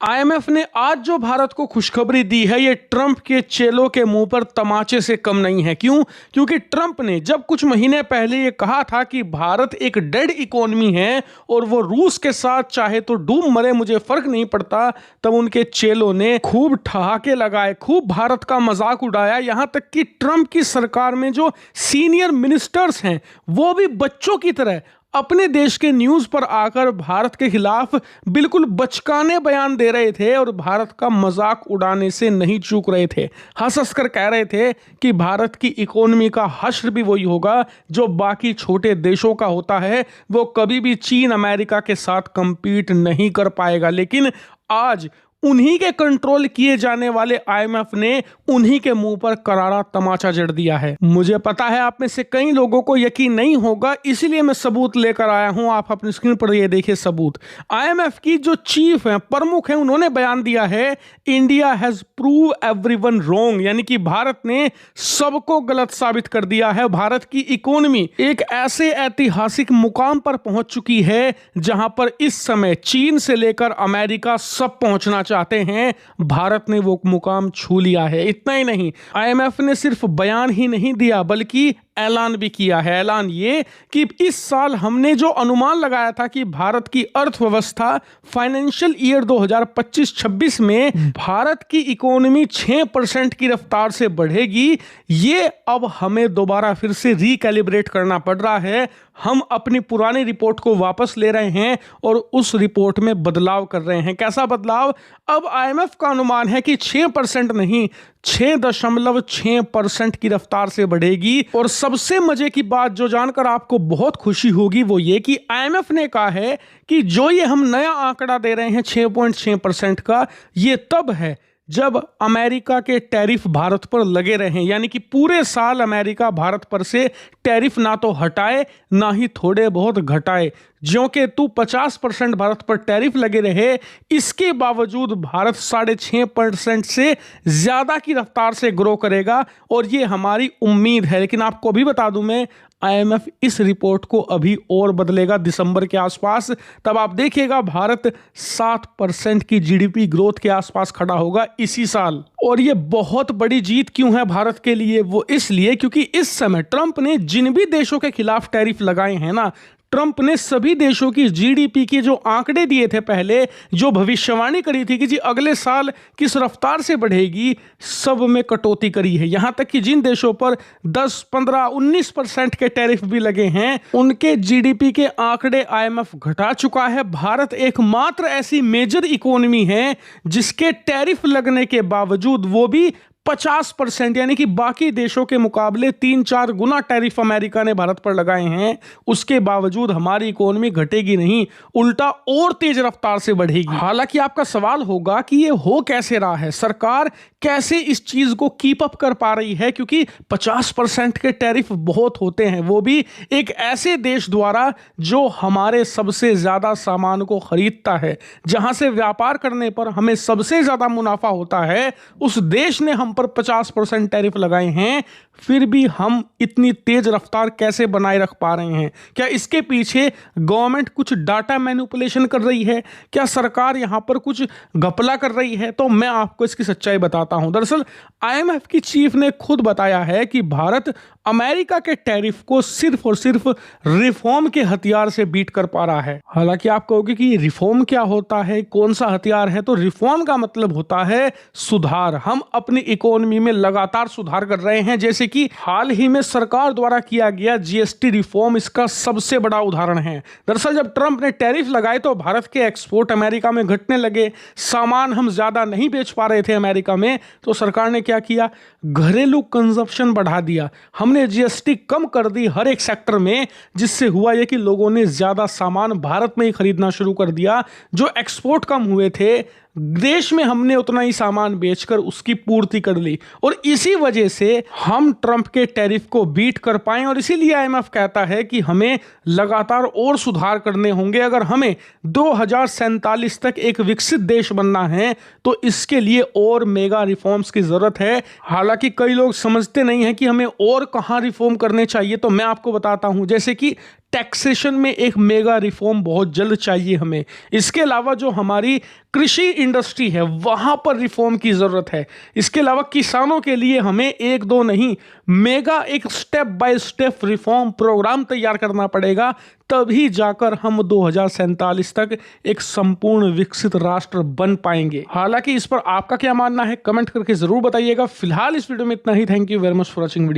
IMF ने आज जो भारत को खुशखबरी दी है, ये ट्रंप के चेलों के मुंह पर तमाचे से कम नहीं है। क्यों? क्योंकि ट्रंप ने जब कुछ महीने पहले ये कहा था कि भारत एक डेड इकोनॉमी है और वो रूस के साथ चाहे तो डूब मरे, मुझे फर्क नहीं पड़ता, तब उनके चेलों ने खूब ठहाके लगाए, खूब भारत का मजाक उड़ाया। यहां तक कि ट्रंप की सरकार में जो सीनियर मिनिस्टर्स हैं वो भी बच्चों की तरह अपने देश के न्यूज़ पर आकर भारत के खिलाफ बिल्कुल बचकाने बयान दे रहे थे और भारत का मजाक उड़ाने से नहीं चूक रहे थे। हंस हंस कर कह रहे थे कि भारत की इकोनॉमी का हश्र भी वही होगा जो बाकी छोटे देशों का होता है, वो कभी भी चीन अमेरिका के साथ कंपीट नहीं कर पाएगा। लेकिन आज उन्हीं के कंट्रोल किए जाने वाले आईएमएफ ने उन्हीं के मुंह पर करारा तमाचा जड़ दिया है। मुझे पता है आप में से कई लोगों को यकीन नहीं होगा, इसीलिए मैं सबूत लेकर आया हूं। आप अपनी स्क्रीन पर ये देखिए सबूत। आईएमएफ की जो चीफ हैं, प्रमुख हैं, उन्होंने बयान दिया है India has prove everyone wrong, यानी कि भारत ने सबको गलत साबित कर दिया है। भारत की इकोनॉमी एक ऐसे ऐतिहासिक मुकाम पर पहुंच चुकी है जहां पर इस समय चीन से लेकर अमेरिका सब पहुंचना चाहते हैं। भारत ने वो मुकाम छू लिया है। इतना ही नहीं, आईएमएफ ने सिर्फ बयान ही नहीं दिया बल्कि ऐलान भी किया है। ऐलान ये कि इस साल हमने जो अनुमान लगाया था कि भारत की अर्थव्यवस्था फाइनेंशियल ईयर 2025-26 में भारत की इकोनॉमी 6% की रफ्तार से बढ़ेगी, ये अब हमें दोबारा फिर से रिकैलिब्रेट करना पड़ रहा है। हम अपनी पुरानी रिपोर्ट को वापस ले रहे हैं और उस रिपोर्ट में बदलाव कर रहे हैं। कैसा बदलाव? अब आईएमएफ का अनुमान है कि 6% नहीं, 6.6% की रफ्तार से बढ़ेगी। और सबसे मजे की बात जो जानकर आपको बहुत खुशी होगी वो ये कि आईएमएफ ने कहा है कि जो ये हम नया आंकड़ा दे रहे हैं 6.6% का, ये तब है जब अमेरिका के टैरिफ भारत पर लगे रहे, यानी कि पूरे साल अमेरिका भारत पर से टैरिफ ना तो हटाए ना ही थोड़े बहुत घटाए। ज्यों के तू 50% भारत पर टैरिफ लगे रहे, इसके बावजूद भारत 6.5% से ज्यादा की रफ्तार से ग्रो करेगा और ये हमारी उम्मीद है। लेकिन आपको भी बता दूं मैं, आईएमएफ इस रिपोर्ट को अभी और बदलेगा दिसंबर के आसपास। तब आप देखिएगा भारत 7% की जीडीपी ग्रोथ के आसपास खड़ा होगा इसी साल। और ये बहुत बड़ी जीत क्यों है भारत के लिए? वो इसलिए क्योंकि इस समय ट्रंप ने जिन भी देशों के खिलाफ टैरिफ लगाए हैं ना, ट्रंप ने सभी देशों की जीडीपी के जो आंकड़े दिए थे पहले, जो भविष्यवाणी करी थी कि जी अगले साल किस रफ्तार से बढ़ेगी, सब में कटौती करी है। यहां तक कि जिन देशों पर 10, 15, 19% के टैरिफ भी लगे हैं, उनके जीडीपी के आंकड़े आईएमएफ घटा चुका है। भारत एकमात्र ऐसी मेजर इकोनॉमी है जिसके टैरिफ लगने के बावजूद वो भी 50%, यानी कि बाकी देशों के मुकाबले 3-4 गुना टैरिफ अमेरिका ने भारत पर लगाए हैं, उसके बावजूद हमारी इकोनॉमी घटेगी नहीं, उल्टा और तेज रफ्तार से बढ़ेगी। हालांकि आपका सवाल होगा कि ये हो कैसे रहा है, सरकार कैसे इस चीज को कीप अप कर पा रही है, क्योंकि 50% के टैरिफ बहुत होते हैं, वो भी एक ऐसे देश द्वारा जो हमारे सबसे ज्यादा सामान को खरीदता है, जहां से व्यापार करने पर हमें सबसे ज्यादा मुनाफा होता है। उस देश ने हम पर 50% टैरिफ लगाए हैं, फिर भी हम इतनी तेज रफ्तार कैसे बनाए रख पा रहे हैं? क्या इसके पीछे गवर्नमेंट कुछ डाटा मैनिपुलेशन कर रही है? क्या सरकार यहां पर कुछ घपला कर रही है? तो मैं आपको इसकी सच्चाई बताता हूं। दरअसल आईएमएफ की चीफ ने खुद बताया है कि भारत अमेरिका के टैरिफ को सिर्फ और सिर्फ रिफॉर्म के हथियार से बीट कर पा रहा है। हालांकि आप कहोगे कि रिफॉर्म क्या होता है, कौन सा हथियार है? तो रिफॉर्म का मतलब होता है सुधार। हम अपनी इकोनॉमी में लगातार सुधार कर रहे हैं, जैसे कि हाल ही में सरकार द्वारा किया गया जीएसटी रिफॉर्म इसका सबसे बड़ा उदाहरण है। दरअसल जब ट्रंप ने टैरिफ लगाए तो भारत के एक्सपोर्ट अमेरिका में घटने लगे, सामान हम ज्यादा नहीं बेच पा रहे थे अमेरिका में, तो सरकार ने क्या किया? घरेलू कंजप्शन बढ़ा दिया। हमने जीएसटी कम कर दी हर एक सेक्टर में, जिससे हुआ यह कि लोगों ने ज्यादा सामान भारत में ही खरीदना शुरू कर दिया। जो एक्सपोर्ट कम हुए थे देश में, हमने उतना ही सामान बेचकर उसकी पूर्ति कर ली और इसी वजह से हम ट्रंप के टैरिफ को बीट कर पाए। और इसीलिए आईएमएफ कहता है कि हमें लगातार और सुधार करने होंगे। अगर हमें 2047 तक एक विकसित देश बनना है तो इसके लिए और मेगा रिफॉर्म्स की जरूरत है। हालांकि कई लोग समझते नहीं हैं कि हमें और कहां रिफॉर्म करने चाहिए, तो मैं आपको बताता हूं। जैसे कि टैक्सेशन में एक मेगा रिफॉर्म बहुत जल्द चाहिए हमें। इसके अलावा जो हमारी कृषि इंडस्ट्री है वहां पर रिफॉर्म की जरूरत है। इसके अलावा किसानों के लिए हमें एक दो नहीं, मेगा एक step by step reform programme तैयार करना पड़ेगा, तभी जाकर हम 2047 तक एक संपूर्ण विकसित राष्ट्र बन पाएंगे। हालांकि इस पर आपका क्या मानना है कमेंट करके जरूर बताइएगा। फिलहाल इस वीडियो में इतना ही। Thank you very much for watching video.